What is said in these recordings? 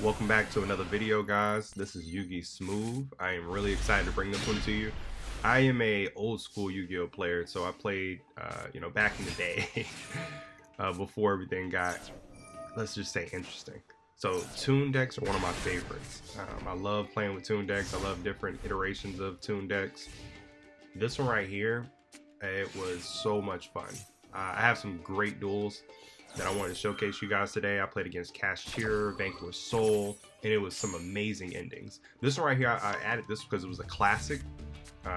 Welcome back to another video, guys. This is Yu-Gi Smooth. I am really excited to bring this one to you. I am a old school Yu-Gi-Oh player, so I played back in the day before everything got, let's just say, interesting. So Toon Decks are one of my favorites. I love playing with Toon Decks. I love different iterations of Toon Decks. This one right here, it was so much fun. I have some great duels that I wanted to showcase you guys today. I played against Kashtira, Vanquish Soul, and it was some amazing endings. This one right here, I added this because it was a classic.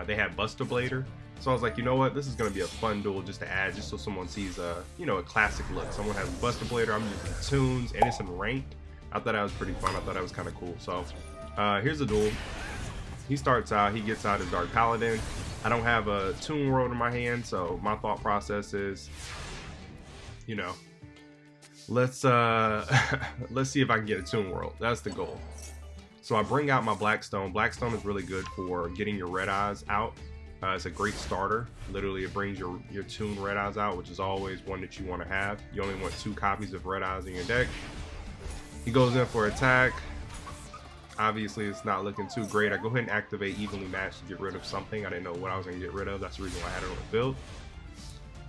They had Buster Blader, so I was like, you know what, this is going to be a fun duel just to add, just so someone sees a classic look. Someone has Buster Blader, I'm using tunes, and it's in ranked. I thought that was pretty fun. I thought that was kind of cool. So here's the duel. He starts out, he gets out his Dark Paladin. I don't have a Toon World in my hand, so my thought process is, let's see if I can get a Toon World. That's the goal. So I bring out my Blackstone. Blackstone is really good for getting your Red Eyes out. It's a great starter. Literally, it brings your Toon Red Eyes out, which is always one that you want to have. You only want 2 copies of Red Eyes in your deck. He goes in for attack. Obviously, it's not looking too great. I go ahead and activate Evenly Matched to get rid of something. I didn't know what I was going to get rid of. That's the reason why I had it on the field.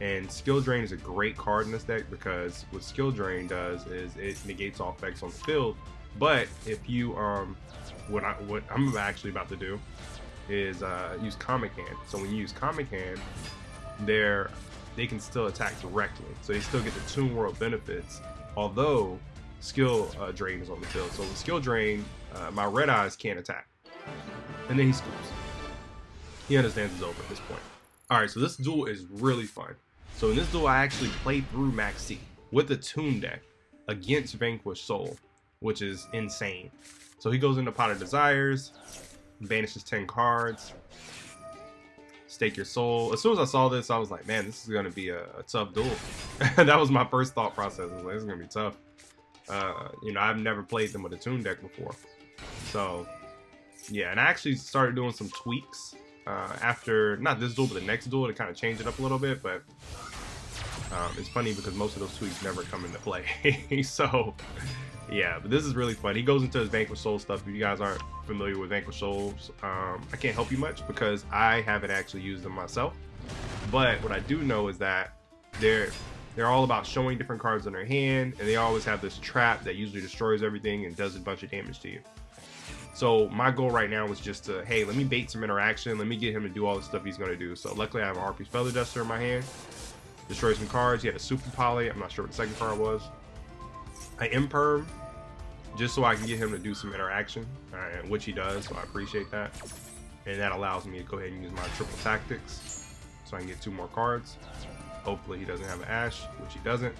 And Skill Drain is a great card in this deck because what Skill Drain does is it negates all effects on the field. But if you what I'm actually about to do is use Comic Hand. So when you use Comic Hand, they can still attack directly. So they still get the Toon World benefits, although Skill Drain is on the field. So with Skill Drain, my Red Eyes can't attack. And then he scoops. He understands it's over at this point. Alright, so this duel is really fun. So in this duel, I actually played through Maxx C with the Toon Deck against Vanquish Soul, which is insane. So he goes into Pot of Desires, banishes 10 cards, stake your soul. As soon as I saw this, I was like, man, this is going to be a tough duel. That was my first thought process. I was like, this is going to be tough. I've never played them with a Toon Deck before. So, yeah, and I actually started doing some tweaks after, not this duel, but the next duel, to kind of change it up a little bit. But it's funny because most of those tweaks never come into play. So, yeah, but this is really fun. He goes into his Vanquish Soul stuff. If you guys aren't familiar with Vanquish Souls, I can't help you much because I haven't actually used them myself. But what I do know is that they're all about showing different cards in their hand, and they always have this trap that usually destroys everything and does a bunch of damage to you. So my goal right now was just to, hey, let me bait some interaction. Let me get him to do all the stuff he's going to do. So luckily I have an RP Feather Duster in my hand. Destroy some cards. He had a Super Poly. I'm not sure what the second card was. I Imperm, just so I can get him to do some interaction, which he does, so I appreciate that. And that allows me to go ahead and use my Triple Tactics, so I can get 2 more cards. Hopefully he doesn't have an Ash, which he doesn't.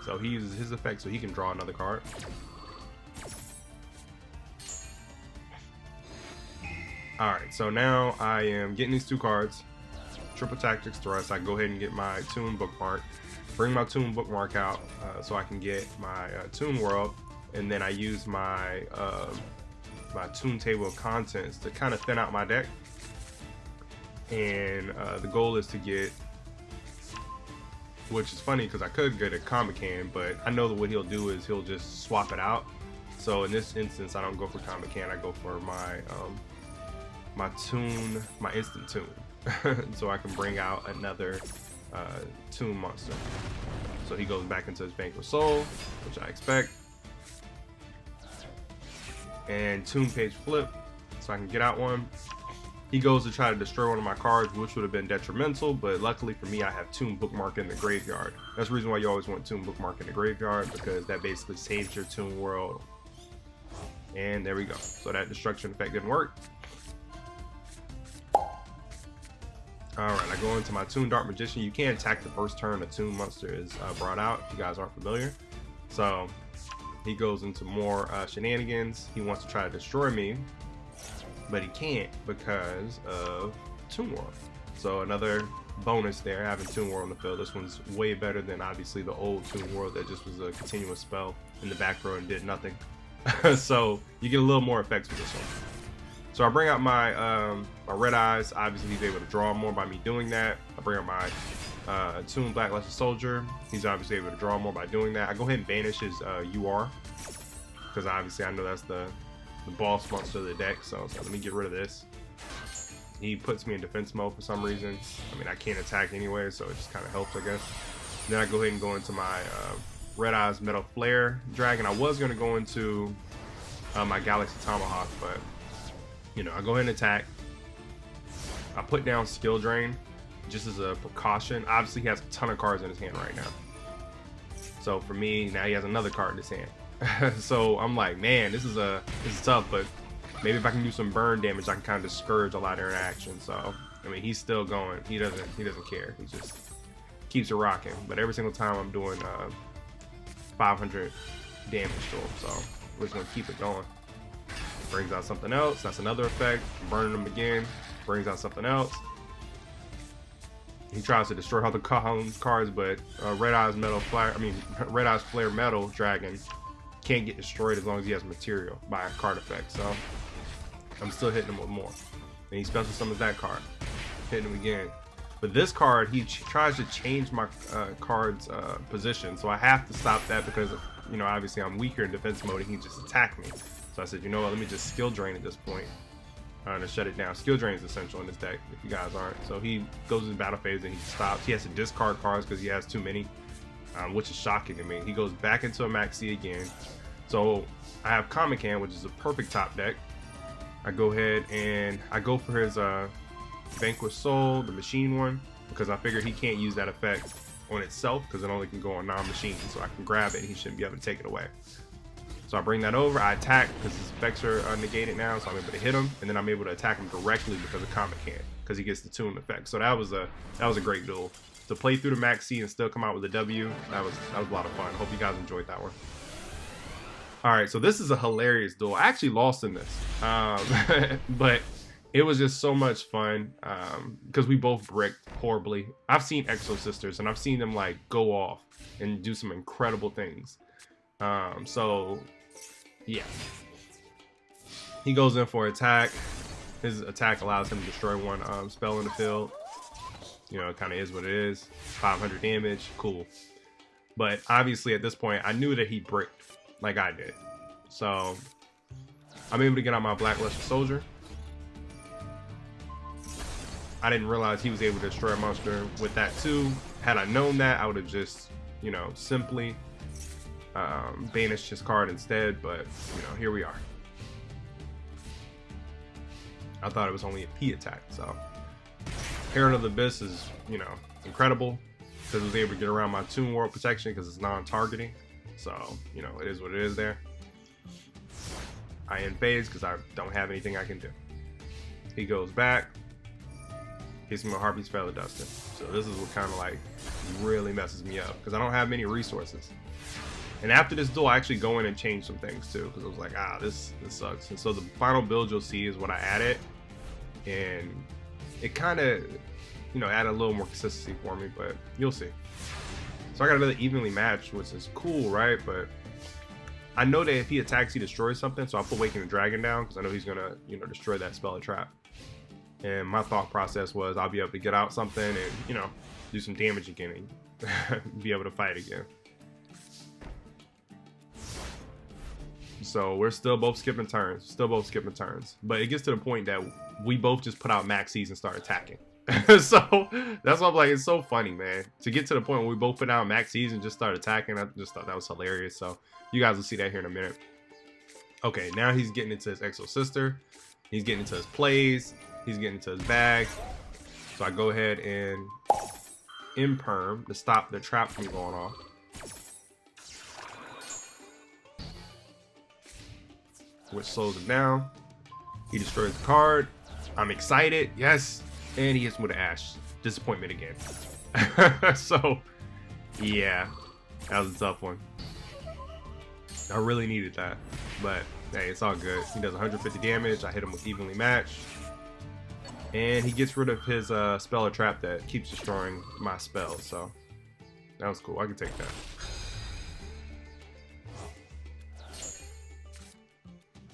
So he uses his effect so he can draw another card. Alright, so now I am getting these 2 cards. Triple Tactics Thrust. I go ahead and get my Toon Bookmark. Bring my Toon Bookmark out so I can get my Toon World. And then I use my my Toon Table of Contents to kind of thin out my deck. And the goal is to get, which is funny because I could get a Comic Hand, but I know that what he'll do is he'll just swap it out. So in this instance, I don't go for Comic Hand. I go for my my Instant Toon. So I can bring out another Toon monster. So he goes back into his Vanquish Soul, which I expect. And Toon Page Flip, so I can get out one. He goes to try to destroy one of my cards, which would have been detrimental, but luckily for me, I have Toon Bookmark in the graveyard. That's the reason why you always want Toon Bookmark in the graveyard, because that basically saves your Toon World. And there we go. So that destruction effect didn't work. Alright, I go into my Toon Dark Magician. You can't attack the first turn a Toon monster is brought out, if you guys aren't familiar. So he goes into more shenanigans. He wants to try to destroy me, but he can't because of Toon World. So another bonus there, having Toon World on the field. This one's way better than obviously the old Toon World that just was a continuous spell in the back row and did nothing. So you get a little more effects with this one. So I bring out my my Red Eyes. Obviously he's able to draw more by me doing that. I bring out my Toon Blackluster Soldier. He's obviously able to draw more by doing that. I go ahead and banish his UR, because obviously I know that's the boss monster of the deck. So let me get rid of this. He puts me in defense mode for some reason. I mean, I can't attack anyway, so it just kind of helps, I guess. Then I go ahead and go into my Red Eyes Metal Flare Dragon. I was going to go into my Galaxy Tomahawk, but, you know, I go ahead and attack. I put down Skill Drain just as a precaution. Obviously, he has a ton of cards in his hand right now. So for me, now he has another card in his hand. So I'm like, man, this is tough, but maybe if I can do some burn damage, I can kind of discourage a lot of interaction. So, I mean, he's still going. He doesn't care. He just keeps it rocking. But every single time I'm doing 500 damage to him. So we're just gonna keep it going. Brings out something else. That's another effect. Burning him again. Brings out something else. He tries to destroy all the cards, but Red Eyes Flare Metal Dragon can't get destroyed as long as he has material by a card effect. So I'm still hitting him with more. And he special summons that card, hitting him again. But this card, he tries to change my card's position, so I have to stop that because, you know, obviously I'm weaker in defense mode and he just attacked me. So I said, you know what, let me just skill drain at this point to shut it down. Skill drain is essential in this deck, if you guys aren't. So he goes in battle phase and he stops. He has to discard cards because he has too many, which is shocking to me. He goes back into a Maxx C again. So I have Comic Hand, which is a perfect top deck. I go ahead and I go for his Vanquish Soul, the machine one, because I figure he can't use that effect on itself because it only can go on non-machine. So I can grab it and he shouldn't be able to take it away. So I bring that over, I attack because his effects are negated now, so I'm able to hit him, and then I'm able to attack him directly because of Comic Hand, because he gets the Toon effect. So that was a great duel. To play through the Maxx C and still come out with a W, that was a lot of fun. Hope you guys enjoyed that one. All right, so this is a hilarious duel. I actually lost in this, but it was just so much fun because we both bricked horribly. I've seen Exosisters and I've seen them like go off and do some incredible things. So yeah, he goes in for attack. His attack allows him to destroy one spell in the field. You know, it kind of is what it is. 500 damage, cool. But obviously at this point, I knew that he bricked like I did. So I'm able to get out my Blackluster Soldier. I didn't realize he was able to destroy a monster with that too. Had I known that, I would have just, you know, simply banished his card instead. But, you know, here we are. I thought it was only a P attack, so Herald of the Abyss is, you know, incredible because I was able to get around my Toon World protection because it's non-targeting. So, you know, it is what it is there. I end phase because I don't have anything I can do. He goes back, hits me with Harpy's Feather Duster. So this is what kind of like really messes me up because I don't have many resources. And after this duel, I actually go in and change some things too because I was like, this sucks. And so the final build you'll see is what I added, and it kind of, you know, added a little more consistency for me, but you'll see. So I got another evenly matched, which is cool, right? But I know that if he attacks, he destroys something, so I'll put Waking the Dragon down because I know he's gonna, you know, destroy that spell or trap. And my thought process was I'll be able to get out something and, you know, do some damage again and be able to fight again. So we're still both skipping turns, but it gets to the point that we both just put out Maxx C's and start attacking. So that's why I'm like, it's so funny, man, to get to the point where we both put out Maxx C's and just start attacking. I just thought that was hilarious. So you guys will see that here in a minute. Okay, now he's getting into his Exosister, he's getting into his plays, he's getting into his bag. So I go ahead and imperm to stop the trap from going off. Which slows him down. He destroys the card. I'm excited, yes, and he hits me with an Ash. Disappointment again. So yeah, that was a tough one. I really needed that, but hey, it's all good. He does 150 damage. I hit him with evenly matched, and he gets rid of his spell or trap that keeps destroying my spells. So that was cool. I can take that.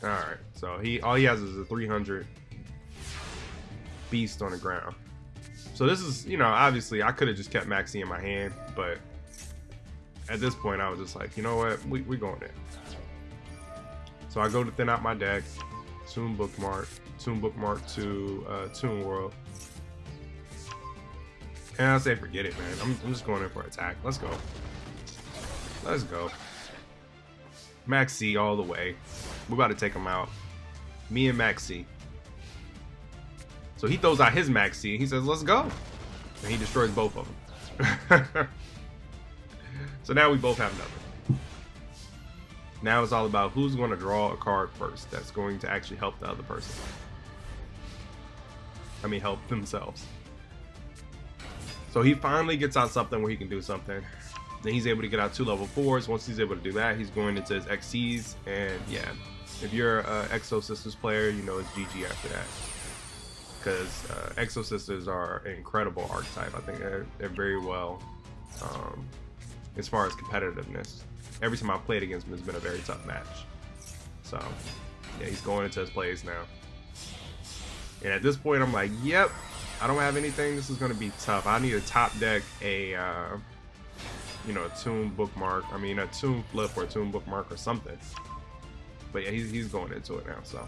Alright, so all he has is a 300 beast on the ground. So this is, you know, obviously I could have just kept Maxx C in my hand, but at this point I was just like, you know what, we going there. So I go to thin out my deck, Toon Bookmark to Toon World. And I say forget it, man. I'm just going in for attack. Let's go. Let's go. Maxx C all the way. We're about to take him out. Me and Maxx C. So he throws out his Maxx C. He says, let's go. And he destroys both of them. So now we both have nothing. Now it's all about who's going to draw a card first that's going to actually help the other person. I mean, help themselves. So he finally gets out something where he can do something. Then he's able to get out 2 level 4s. Once he's able to do that, he's going into his XCs. And yeah, if you're an Exosisters player, you know it's GG after that. Because Exosisters are an incredible archetype. I think they're very well as far as competitiveness. Every time I've played against him, it's been a very tough match. So yeah, he's going into his plays now. And at this point, I'm like, yep, I don't have anything. This is going to be tough. I need to top deck a, you know, a Toon Bookmark. I mean, a Toon Flip or a Toon Bookmark or something. But yeah, he's going into it now. So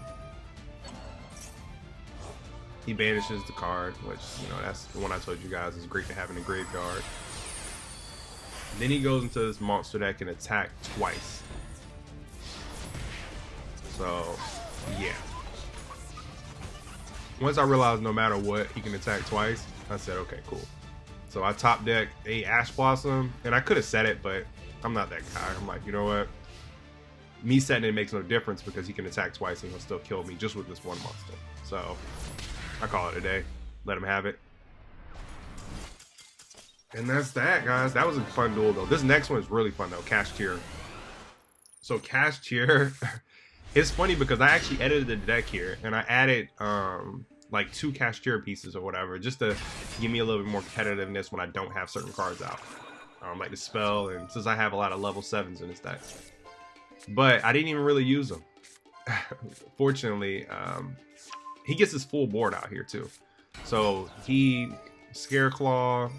he banishes the card, which, you know, that's the one I told you guys is great to have in the graveyard. Then he goes into this monster deck and attack twice. So yeah. Once I realized no matter what, he can attack twice, I said, okay, cool. So I top deck a Ash Blossom, and I could have said it, but I'm not that guy. I'm like, you know what? Me setting it makes no difference because he can attack twice and he'll still kill me just with this one monster. So I call it a day. Let him have it. And that's that, guys. That was a fun duel, though. This next one is really fun, though. Kashtira. So Kashtira... It's funny because I actually edited the deck here and I added like 2 Kashtira pieces or whatever just to give me a little bit more competitiveness when I don't have certain cards out. Like the spell, and since I have a lot of level 7s in this deck. But I didn't even really use them. Fortunately, he gets his full board out here too. So he Scareclaw,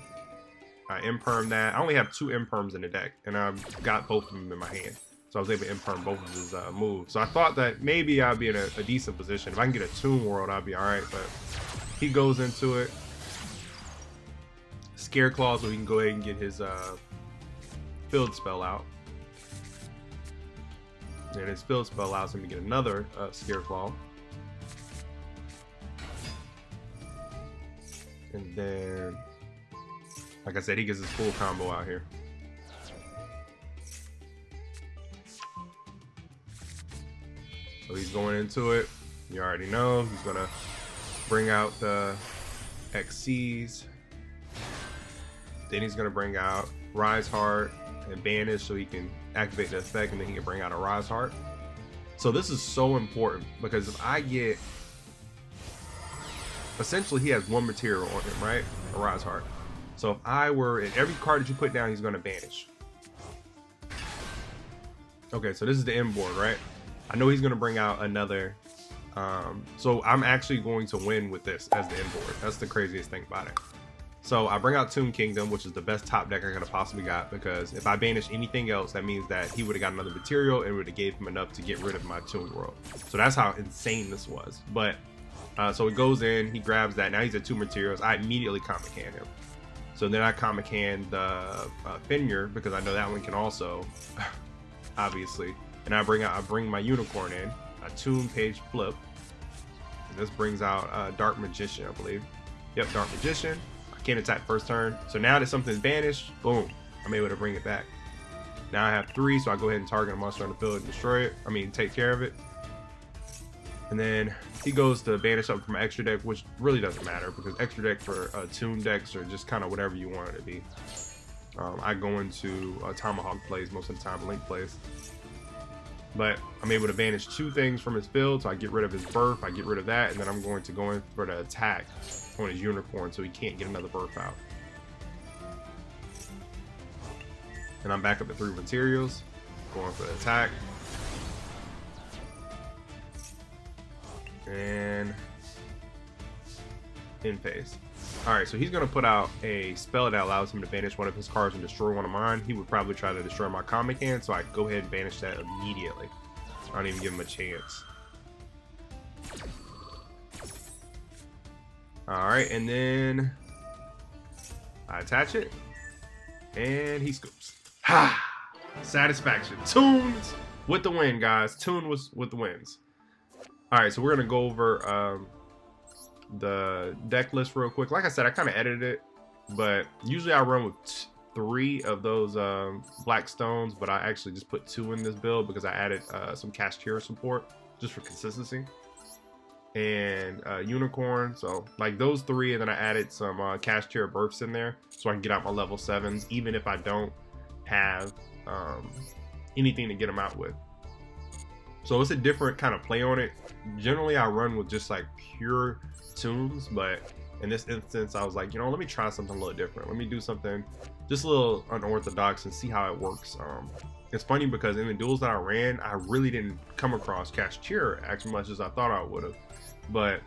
I imperm that. I only have 2 imperms in the deck and I've got both of them in my hand. So I was able to imperm both of his moves. So I thought that maybe I'd be in a decent position. If I can get a Toon World, I'd be alright. But he goes into it. Scareclaw, so he can go ahead and get his field spell out. And his field spell allows him to get another Scareclaw. And then, like I said, he gets his full combo out here. So he's going into it. You already know he's gonna bring out the XCs. Then he's gonna bring out Rise Heart and Banish so he can activate the effect, and then he can bring out a Rise Heart. So this is so important because if I get, essentially he has 1 material on him, right? A Rise Heart. So if I were, in every card that you put down, he's gonna banish. Okay, so this is the end board, right? I know he's going to bring out another, so I'm actually going to win with this as the end board. That's the craziest thing about it. So I bring out Toon Kingdom, which is the best top deck I could have possibly got, because if I banish anything else, that means that he would have got another material and would have gave him enough to get rid of my Toon World. So that's how insane this was. But so he goes in, he grabs that. Now he's at 2 materials. I immediately Comic Can him. So then I Comic Can the Fenrir, because I know that one can also, obviously. And I bring my Unicorn in, a Toon Page Flip. And this brings out Dark Magician, I believe. Yep, Dark Magician. I can't attack first turn. So now that something's banished, boom, I'm able to bring it back. Now I have 3, so I go ahead and target a monster on the field and destroy it. I mean, take care of it. And then he goes to banish something from extra deck, which really doesn't matter because extra deck for Toon decks are just kind of whatever you want it to be. I go into Tomahawk plays most of the time, Link plays. But I'm able to banish 2 things from his field, so I get rid of his birth, I get rid of that, and then I'm going to go in for the attack on his Unicorn so he can't get another birth out. And I'm back up to 3 materials, going for the attack. And in phase. Alright, so he's going to put out a spell that allows him to banish one of his cards and destroy one of mine. He would probably try to destroy my comic hand, so I go ahead and banish that immediately. I don't even give him a chance. Alright, and then I attach it, and he scoops. Ha! Satisfaction. Toons with the win, guys. Toon was with the wins. Alright, so we're going to go over the deck list real quick. Like I said, I kind of edited it, but usually I run with 3 of those black stones, but I actually just put 2 in this build because I added some Kashtira support just for consistency, and unicorn. So like those 3, and then I added some Kashtira births in there so I can get out my level 7s even if I don't have anything to get them out with. So it's a different kind of play on it. Generally I run with just like pure toons, but in this instance I was like, you know, let me try something a little different. Let me do something just a little unorthodox and see how it works. It's funny because in the duels that I ran, I really didn't come across Kashtira as much as I thought I would have, but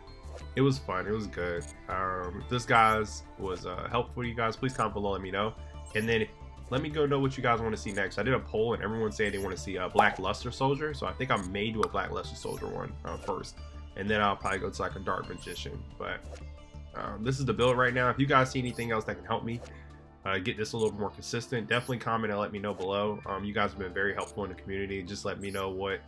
it was fun. It was good. If this guys was helpful to you guys, please comment below, let me know, and then let me go know what you guys want to see next. I did a poll and everyone said they want to see a Black Luster Soldier, so I think I may do a Black Luster Soldier one first, and then I'll probably go to like a Dark Magician. But this is the build right now. If you guys see anything else that can help me get this a little more consistent, definitely comment and let me know below. You guys have been very helpful in the community. Just let me know what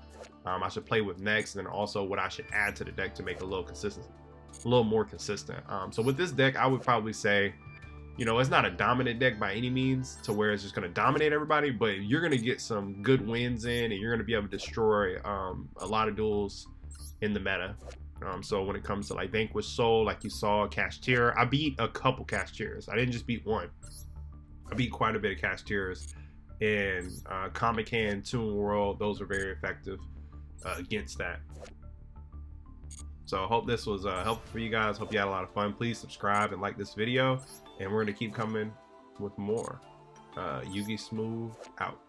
I should play with next, and then also what I should add to the deck to make it a little more consistent. So with this deck, I would probably say, you know, it's not a dominant deck by any means to where it's just going to dominate everybody, but you're going to get some good wins in, and you're going to be able to destroy a lot of duels in the meta. So when it comes to like Vanquish Soul, like you saw, Kashtira, I beat a couple Kashtiras. I didn't just beat one. I beat quite a bit of Kashtiras in Comic Hand, Toon World. Those are very effective against that. So I hope this was helpful for you guys. Hope you had a lot of fun. Please subscribe and like this video, and we're going to keep coming with more. Yu-Gi Smooth out.